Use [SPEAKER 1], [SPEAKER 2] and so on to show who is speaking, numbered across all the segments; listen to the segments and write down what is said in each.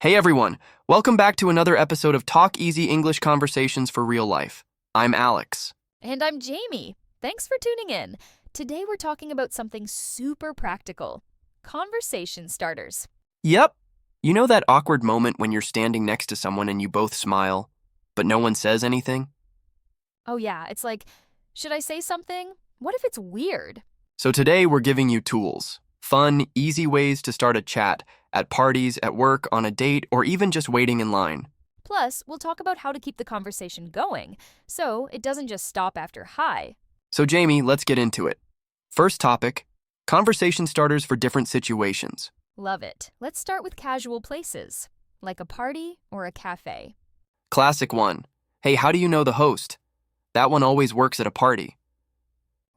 [SPEAKER 1] Hey everyone, welcome back to another episode of Talk Easy English Conversations for Real Life. I'm Alex.
[SPEAKER 2] And I'm Jamie. Thanks for tuning in. Today we're talking about something super practical conversation starters.
[SPEAKER 1] Yep, you know that awkward moment when you're standing next to someone and you both smile, but no one says anything?
[SPEAKER 2] Oh, yeah, it's like, should I say something? What if it's weird?
[SPEAKER 1] So today we're giving you tools, fun, easy ways to start a chat at parties, at work, on a date, or even just waiting in line.
[SPEAKER 2] Plus, we'll talk about how to keep the conversation going so it doesn't just stop after hi.
[SPEAKER 1] So Jamie, let's get into it. First topic, conversation starters for different situations.
[SPEAKER 2] Love it. Let's start with casual places, like a party or a cafe.
[SPEAKER 1] Classic one. Hey, how do you know the host? That one always works at a party.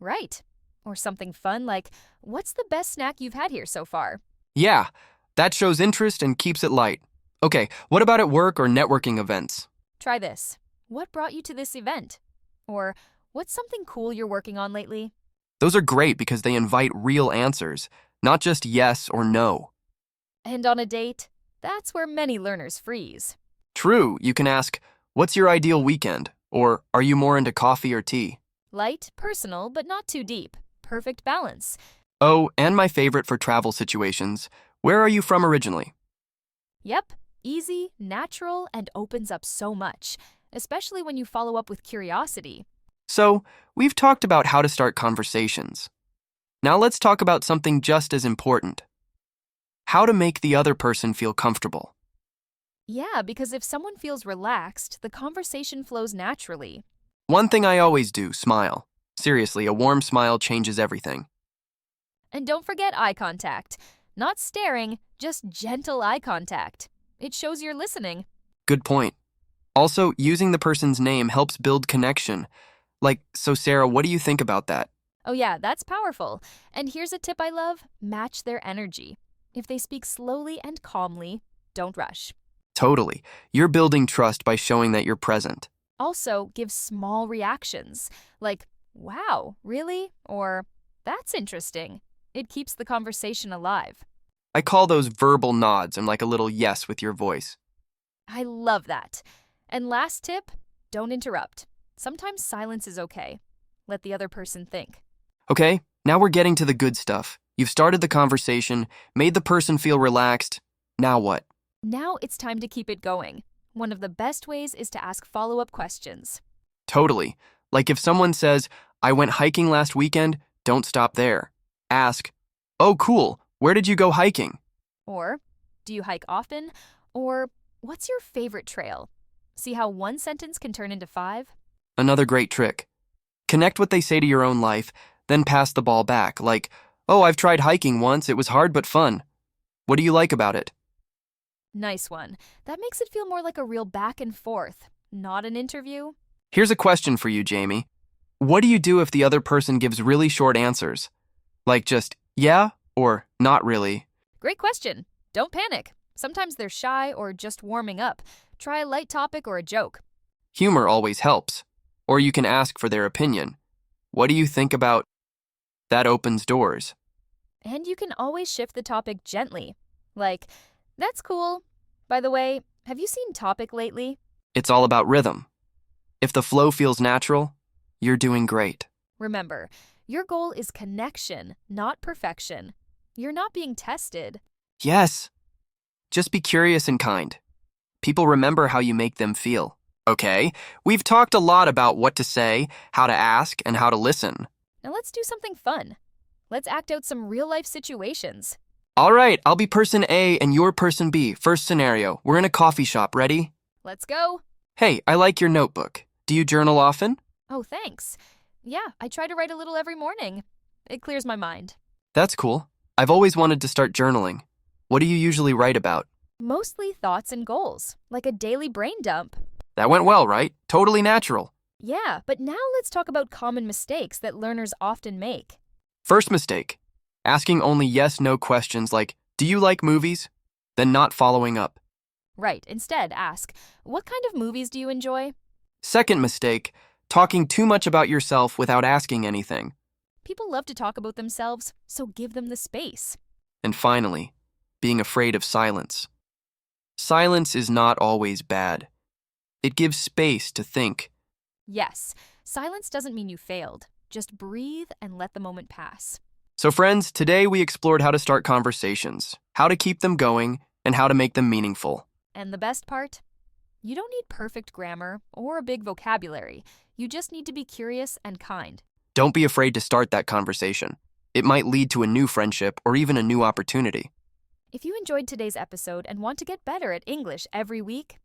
[SPEAKER 2] Right. Or something fun like, what's the best snack you've had here so far?
[SPEAKER 1] Yeah, that shows interest and keeps it light. Okay, what about at work or networking events?
[SPEAKER 2] Try this. What brought you to this event? Or what's something cool you're working on lately?
[SPEAKER 1] Those are great because they invite real answers, not just yes or no.
[SPEAKER 2] And on a date, that's where many learners freeze.
[SPEAKER 1] True, you can ask, what's your ideal weekend? Or are you more into coffee or tea?
[SPEAKER 2] Light, personal, but not too deep. Perfect balance.
[SPEAKER 1] Oh, and my favorite for travel situations, where are you from originally?
[SPEAKER 2] Yep, easy, natural, and opens up so much, especially when you follow up with curiosity.
[SPEAKER 1] So, we've talked about how to start conversations. Now let's talk about something just as important. How to make the other person feel comfortable.
[SPEAKER 2] Yeah, because if someone feels relaxed, the conversation flows naturally.
[SPEAKER 1] One thing I always do, smile. Seriously, a warm smile changes everything.
[SPEAKER 2] And don't forget eye contact. Not staring, just gentle eye contact. It shows you're listening.
[SPEAKER 1] Good point. Also, using the person's name helps build connection. Like, so Sarah, what do you think about that?
[SPEAKER 2] Oh yeah, that's powerful. And here's a tip I love, match their energy. If they speak slowly and calmly, don't rush.
[SPEAKER 1] Totally. You're building trust by showing that you're present.
[SPEAKER 2] Also, give small reactions, like, wow, really? Or, that's interesting. It keeps the conversation alive.
[SPEAKER 1] I call those verbal nods and like a little yes with your voice.
[SPEAKER 2] I love that. And last tip, don't interrupt. Sometimes silence is okay. Let the other person think.
[SPEAKER 1] Okay, now we're getting to the good stuff. You've started the conversation, made the person feel relaxed. Now what?
[SPEAKER 2] Now it's time to keep it going. One of the best ways is to ask follow-up questions.
[SPEAKER 1] Totally. Like if someone says, I went hiking last weekend, don't stop there. Ask, oh cool, where did you go hiking?
[SPEAKER 2] Or, do you hike often? Or, what's your favorite trail? See how one sentence can turn into 5?
[SPEAKER 1] Another great trick. Connect what they say to your own life, then pass the ball back, like, oh, I've tried hiking once, it was hard but fun. What do you like about it?
[SPEAKER 2] Nice one. That makes it feel more like a real back and forth, not an interview.
[SPEAKER 1] Here's a question for you, Jamie. What do you do if the other person gives really short answers? Like just, yeah, or not really?
[SPEAKER 2] Great question. Don't panic. Sometimes they're shy or just warming up. Try a light topic or a joke.
[SPEAKER 1] Humor always helps. Or you can ask for their opinion. What do you think about? That opens doors.
[SPEAKER 2] And you can always shift the topic gently. Like, that's cool. By the way, have you seen Topic lately?
[SPEAKER 1] It's all about rhythm. If the flow feels natural, you're doing great.
[SPEAKER 2] Remember, your goal is connection, not perfection. You're not being tested.
[SPEAKER 1] Yes. Just be curious and kind. People remember how you make them feel. Okay, we've talked a lot about what to say, how to ask, and how to listen.
[SPEAKER 2] Now let's do something fun. Let's act out some real-life situations.
[SPEAKER 1] All right, I'll be person A and you're person B. First scenario, we're in a coffee shop. Ready?
[SPEAKER 2] Let's go.
[SPEAKER 1] Hey, I like your notebook. Do you journal often?
[SPEAKER 2] Oh, thanks. Yeah, I try to write a little every morning. It clears my mind.
[SPEAKER 1] That's cool. I've always wanted to start journaling. What do you usually write about?
[SPEAKER 2] Mostly thoughts and goals, like a daily brain dump.
[SPEAKER 1] That went well, right? Totally natural.
[SPEAKER 2] Yeah, but now let's talk about common mistakes that learners often make.
[SPEAKER 1] First mistake, asking only yes/no questions like, do you like movies? Then not following up.
[SPEAKER 2] Right, instead ask, what kind of movies do you enjoy?
[SPEAKER 1] Second mistake, talking too much about yourself without asking anything.
[SPEAKER 2] People love to talk about themselves, so give them the space.
[SPEAKER 1] And finally, being afraid of silence. Silence is not always bad. It gives space to think.
[SPEAKER 2] Yes, silence doesn't mean you failed. Just breathe and let the moment pass.
[SPEAKER 1] So friends, today we explored how to start conversations, how to keep them going, and how to make them meaningful.
[SPEAKER 2] And the best part? You don't need perfect grammar or a big vocabulary. You just need to be curious and kind.
[SPEAKER 1] Don't be afraid to start that conversation. It might lead to a new friendship or even a new opportunity.
[SPEAKER 2] If you enjoyed today's episode and want to get better at English every week,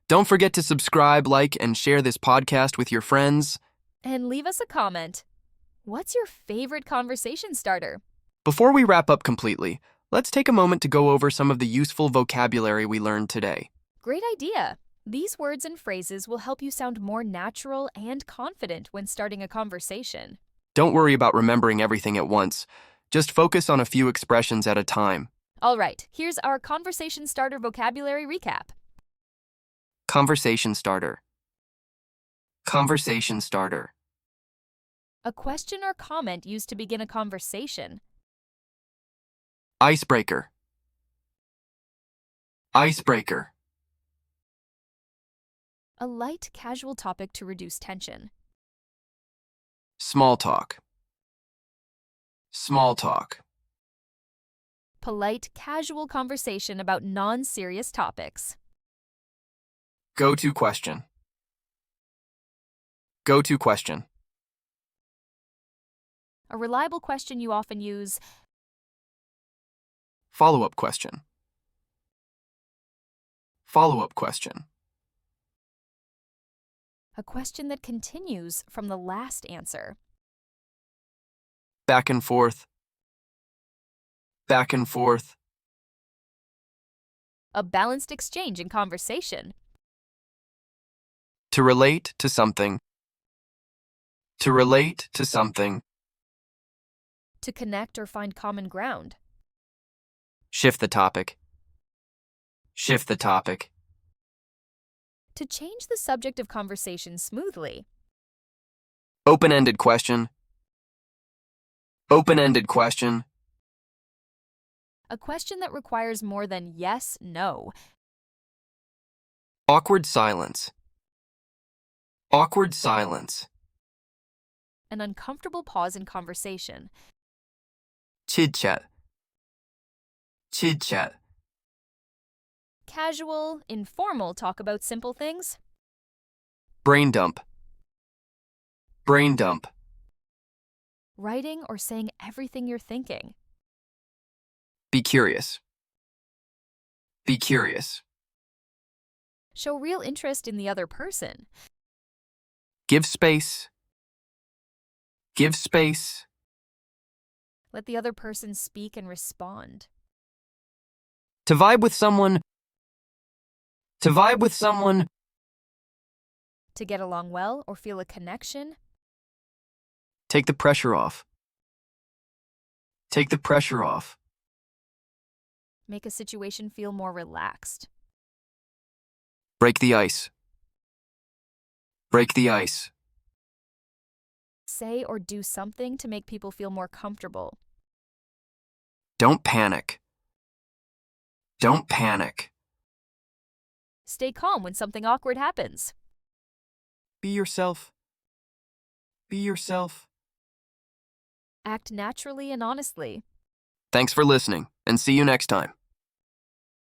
[SPEAKER 1] Don't forget to subscribe, like, and share this podcast with your friends.
[SPEAKER 2] and leave us a comment. What's your favorite conversation starter?
[SPEAKER 1] Before we wrap up completely, let's take a moment to go over some of the useful vocabulary we learned today.
[SPEAKER 2] Great idea! These words and phrases will help you sound more natural and confident when starting a conversation.
[SPEAKER 1] Don't worry about remembering everything at once. Just focus on a few expressions at a time.
[SPEAKER 2] All right, here's our conversation starter vocabulary recap.
[SPEAKER 1] Conversation starter. Conversation starter.
[SPEAKER 2] A question or comment used to begin a conversation.
[SPEAKER 1] Icebreaker. Icebreaker.
[SPEAKER 2] A light, casual topic to reduce tension.
[SPEAKER 1] Small talk. Small talk.
[SPEAKER 2] Polite, casual conversation about non-serious topics.
[SPEAKER 1] Go-to question. Go-to question.
[SPEAKER 2] A reliable question you often use.
[SPEAKER 1] Follow-up question. Follow-up question.
[SPEAKER 2] A question that continues from the last answer.
[SPEAKER 1] Back and forth. Back and forth.
[SPEAKER 2] A balanced exchange in conversation.
[SPEAKER 1] To relate to something. To relate to something.
[SPEAKER 2] To connect or find common ground.
[SPEAKER 1] Shift the topic. Shift the topic.
[SPEAKER 2] To change the subject of conversation smoothly.
[SPEAKER 1] Open-ended question. Open-ended question.
[SPEAKER 2] A question that requires more than yes, no.
[SPEAKER 1] Awkward silence. Awkward silence.
[SPEAKER 2] An uncomfortable pause in conversation.
[SPEAKER 1] Chit-chat. Chit-chat.
[SPEAKER 2] Casual, informal talk about simple things.
[SPEAKER 1] Brain dump. Brain dump.
[SPEAKER 2] Writing or saying everything you're thinking.
[SPEAKER 1] Be curious. Be curious.
[SPEAKER 2] Show real interest in the other person.
[SPEAKER 1] Give space. Give space.
[SPEAKER 2] Let the other person speak and respond.
[SPEAKER 1] To vibe with someone. To vibe with someone.
[SPEAKER 2] To get along well or feel a connection.
[SPEAKER 1] Take the pressure off. Take the pressure off.
[SPEAKER 2] Make a situation feel more relaxed.
[SPEAKER 1] Break the ice. Break the ice.
[SPEAKER 2] Say or do something to make people feel more comfortable.
[SPEAKER 1] Don't panic. Don't panic.
[SPEAKER 2] Stay calm when something awkward happens.
[SPEAKER 1] Be yourself. Be yourself.
[SPEAKER 2] Act naturally and honestly.
[SPEAKER 1] Thanks for listening, and see you next time.